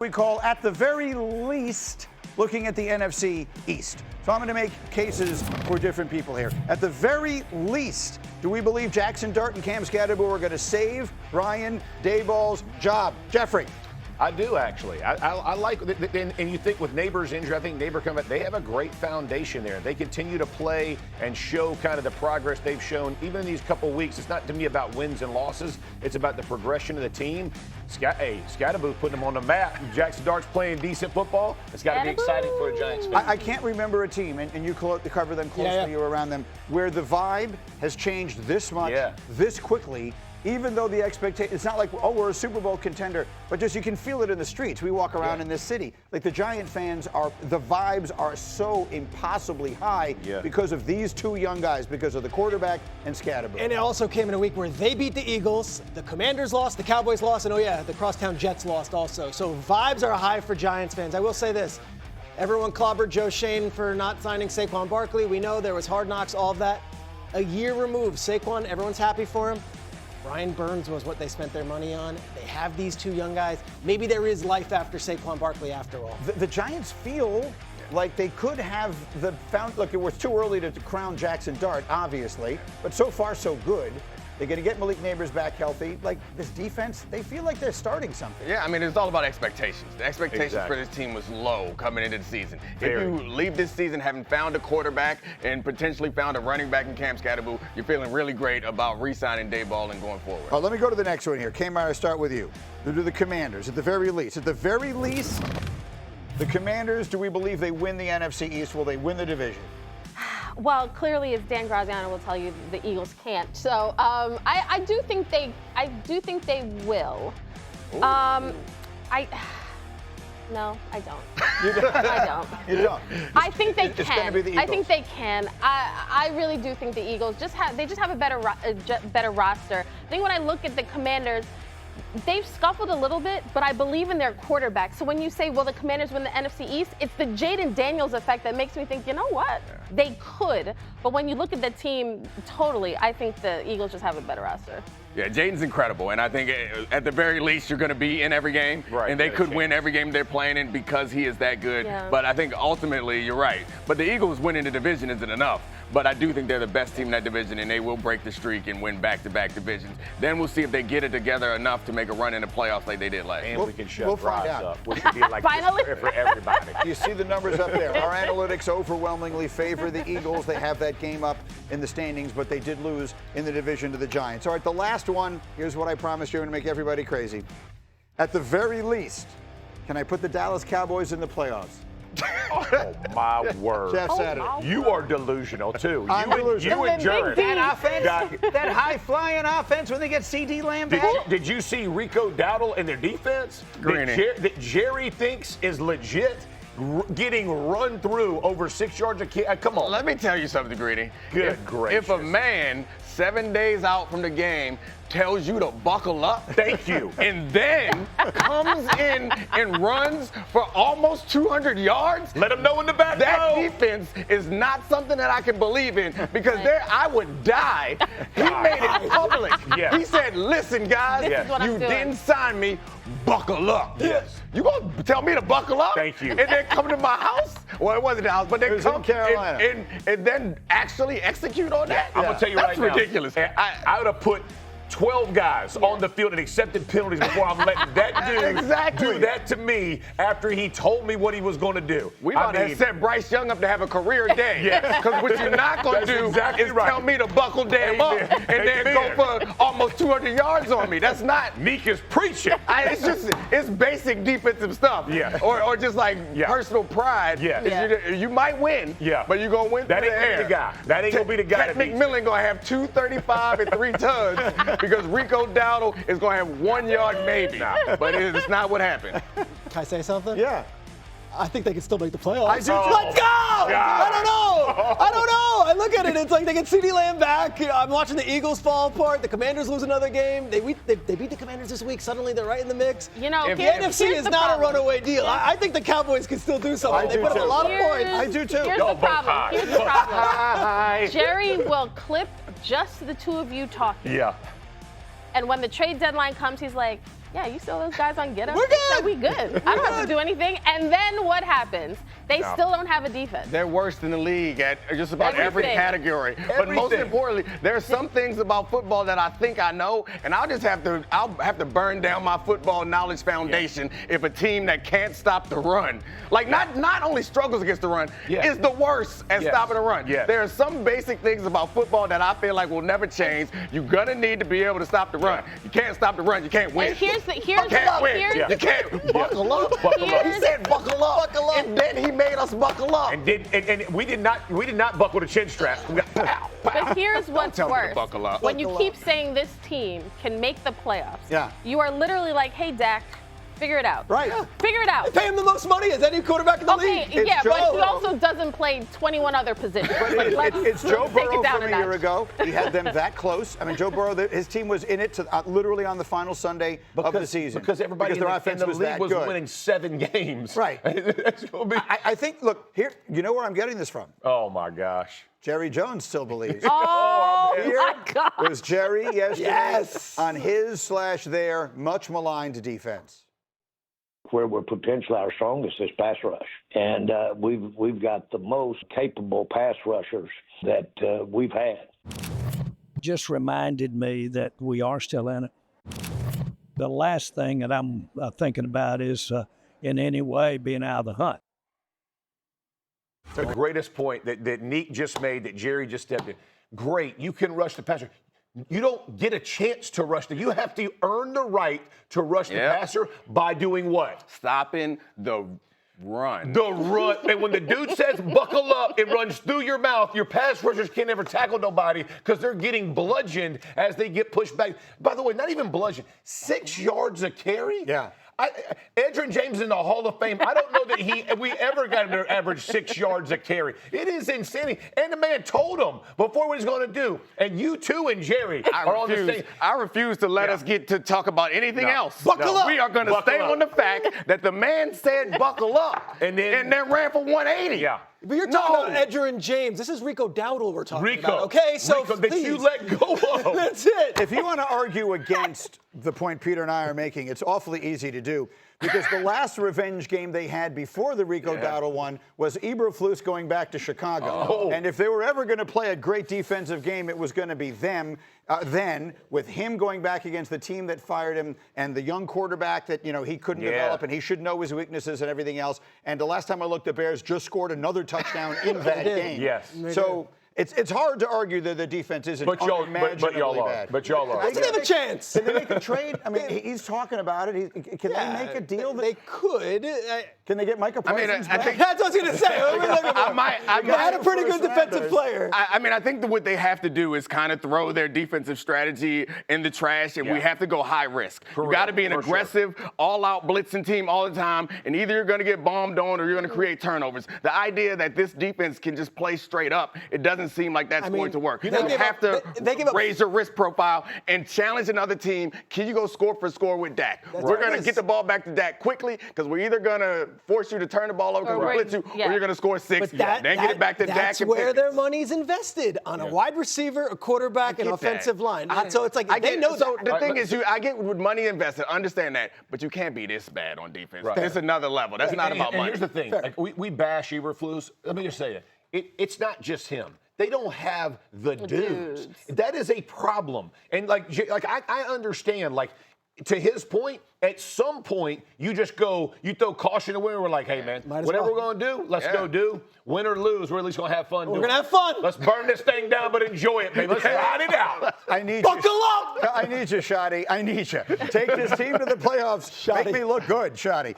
We call, at the very least, looking at the NFC East. So I'm going to make cases for different people here. At the very least, do we believe Jaxson Dart and Cam Skattebo are going to save Ryan Daboll's job? Jeffrey. I do, actually. I like, and you think with Neighbor's injury, I think Neighbor coming back, they have a great foundation there. They continue to play and show kind of the progress they've shown. Even in these couple weeks, it's not to me about wins and losses. It's about the progression of the team. Skattebo putting them on the map. Jaxson Dart's playing decent football. It's got to be exciting for a Giants fan. I can't remember a team, and you cover them closely, you're around them, where the vibe has changed this much, this quickly. Even though the expectation, it's not like, oh, we're a Super Bowl contender, but just you can feel it in the streets. We walk around in this city. Like the Giant fans the vibes are so impossibly high because of these two young guys, because of the quarterback and Skattebo. And it also came in a week where they beat the Eagles, the Commanders lost, the Cowboys lost, and the Crosstown Jets lost also. So vibes are high for Giants fans. I will say this. Everyone clobbered Joe Schoen for not signing Saquon Barkley. We know there was hard knocks, all of that. A year removed, Saquon, everyone's happy for him. Brian Burns was what they spent their money on. They have these two young guys. Maybe there is life after Saquon Barkley after all. The Giants feel like they could have look, it was too early to crown Jaxson Dart, obviously, but so far so good. They're going to get Malik Neighbors back healthy. Like, this defense, they feel like they're starting something. Yeah, I mean, it's all about expectations. The expectations for this team was low coming into the season. If you leave this season having found a quarterback and potentially found a running back in Cam Skattebo, you're feeling really great about re-signing Daboll and going forward. Let me go to the next one here. Kmart, I'll start with you. We'll do the Commanders, at the very least. At the very least, the Commanders, do we believe they win the NFC East? Will they win the division? Well, clearly, as Dan Graziano will tell you, the Eagles can't. So I do think they will. No, I don't. You don't? I don't. You don't? I think they can. It's going to be the Eagles. I think they can. I really do think the Eagles just have a better roster. I think when I look at the Commanders, they've scuffled a little bit, but I believe in their quarterback. So when you say, will the Commanders win the NFC East, it's the Jaden Daniels effect that makes me think, you know what? They could. But when you look at the team totally, I think the Eagles just have a better roster. Yeah, Jaden's incredible, and I think at the very least you're going to be in every game, and they could win every game they're playing in because he is that good. Yeah. But I think ultimately you're right. But the Eagles winning the division isn't enough. But I do think they're the best team in that division, and they will break the streak and win back-to-back divisions. Then we'll see if they get it together enough to make a run in the playoffs like they did last year. And we can shut Bryce up, which would be like Finally. for everybody. You see the numbers up there. Our analytics overwhelmingly favor the Eagles. They have that game up in the standings, but they did lose in the division to the Giants. All right, the last one. Here's what I promised you. I'm going to make everybody crazy. At the very least, can I put the Dallas Cowboys in the playoffs? Oh, my word. Jeff said it. You are delusional, too. I'm delusional. You and Jared. That offense, that high-flying offense when they get C.D. Lamb back. Did you see Rico Dowdle in their defense? That Jerry thinks is legit? Getting run through over 6 yards a kick. Come on. Let me tell you something, Greedy. Good gracious. If a man 7 days out from the game tells you to buckle up, thank you, and then comes in and runs for almost 200 yards, let him know in the back. That defense is not something that I can believe in because I would die. He made it public. Yes. He said, listen, guys, you didn't sign me. Buckle up. Yes. You gonna tell me to buckle up? Thank you. And then come to my house? Well, it wasn't the house, but they come in Carolina. And then actually execute on that? I'm going to tell you right now. That's ridiculous. I would have put 12 guys on the field and accepted penalties before I'm letting that dude do that to me after he told me what he was going to do. We might have set Bryce Young up to have a career day. Because what you're not going to do is tell me to buckle damn up and then go for almost 200 yards on me. That's not. Meek is preaching. It's basic defensive stuff. Or just like personal pride. You might win, but you're going to win that through ain't the air. The guy. That ain't going to be the guy. Ted McMillan going to have 235 and 3 tugs. Because Rico Dowdle is going to have 1 yard maybe. But it's not what happened. Can I say something? Yeah. I think they can still make the playoffs. I do too. Let's go! I don't know. I look at it. It's like they get CeeDee Lamb back. I'm watching the Eagles fall apart. The Commanders lose another game. They beat the Commanders this week. Suddenly they're right in the mix. You know, the NFC is not a runaway deal. I think the Cowboys can still do something. They put up a lot of points. I do too. Here's the problem. Jerry will clip just the two of you talking. Yeah. And when the trade deadline comes, he's like, Yeah, you saw those guys on Get Up. We're good. So we good. I don't have to do anything. And then what happens? They still don't have a defense. They're worse than the league at just about every Everything. category. But most importantly, there's some things about football that I think I know, and I'll have to burn down my football knowledge foundation if a team that can't stop the run, like not only struggles against the run, is the worst at stopping the run. There are some basic things about football that I feel like will never change. You're gonna need to be able to stop the run. You can't stop the run, you can't win. And here's You can't buckle up. He said buckle up. And then he made us buckle up. And we did not buckle the chin strap. We got pow, pow. But here's what's tell me to worse. buckle up. When you keep saying this team can make the playoffs, you are literally like, hey, Dak, figure it out. Right. Figure it out. Pay him the most money as any quarterback in the league. Yeah, but he also doesn't play 21 other positions. But it's Joe Burrow down from a year ago. He had them that close. I mean, Joe Burrow, his team was in it to, literally on the final Sunday of the season. Because everybody their in offense the was league that was good. winning 7 games. Right. That's gonna be. I think, look, here, you know where I'm getting this from? Oh, my gosh. Jerry Jones still believes. Oh, Here my God. was Jerry yesterday on his/their much maligned defense. Where we're potentially our strongest is pass rush, and we've got the most capable pass rushers that we've had. Just reminded me that we are still in it. The last thing that I'm thinking about is in any way being out of the hunt. The greatest point that Neek just made, that Jerry just stepped in. Great, you can rush the passer. You don't get a chance to rush them. You have to earn the right to rush the passer by doing what? Stopping the run. The run. And when the dude says buckle up, it runs through your mouth. Your pass rushers can't ever tackle nobody because they're getting bludgeoned as they get pushed back. By the way, not even bludgeoned. 6 yards a carry? Yeah. Edgerrin James is in the Hall of Fame. I don't know that we ever got him to average 6 yards a carry. It is insanity. And the man told him before what he's going to do. And you too and Jerry are on the same. I refuse to let us get to talk about anything else. Buckle up. We are going to stay on the fact that the man said buckle up and then ran for 180. Yeah. But you're talking about Edgerrin James. This is Rico Dowdle we're talking about. Okay, so Rico, that you let go of. That's it. If you want to argue against the point Peter and I are making, it's awfully easy to do. Because the last revenge game they had before the Rico Dowdle one was Eberflus going back to Chicago. Oh. And if they were ever going to play a great defensive game, it was going to be them. Then, with him going back against the team that fired him and the young quarterback that, he couldn't develop and he should know his weaknesses and everything else. And the last time I looked, the Bears just scored another touchdown in that game. Yes. So it's hard to argue that the defense isn't unimaginably bad. But y'all are. Let's give a chance. Can they make a trade? I mean, he's talking about it. Can they make a deal? They could. Can they get Micah Parsons I back? think that's what I was going to say. They had a pretty good defensive player. I think that what they have to do is kind of throw their defensive strategy in the trash, and we have to go high risk. You got to be an aggressive, all-out blitzing team all the time, and either you're going to get bombed on or you're going to create turnovers. The idea that this defense can just play straight up, it doesn't seem like that's going to work. You have to raise your risk profile and challenge another team. Can you go score for score with Dak? We're going to get the ball back to Dak quickly because we're either going to force you to turn the ball over because we blitz you, or you're going to score 6. Then get it back to Dak. That's where their money's invested, on a wide receiver, a quarterback, and offensive line. So it's like they know that. The thing is, I get with money invested, understand that, but you can't be this bad on defense. It's another level. That's not about money. Here's the thing. Like, we bash Eberflus. Let me just say it's not just him. They don't have the dudes. That is a problem. And I understand, to his point, at some point, you just go, you throw caution away, and we're like, hey, man, whatever we're going to do, let's go do. Win or lose, we're at least going to have fun. We're going to have fun. Let's burn this thing down, but enjoy it, baby. Let's ride it out. I need Buckle you. up. I need you, Shotty. I need you. Take this team to the playoffs. Make me look good, Shotty.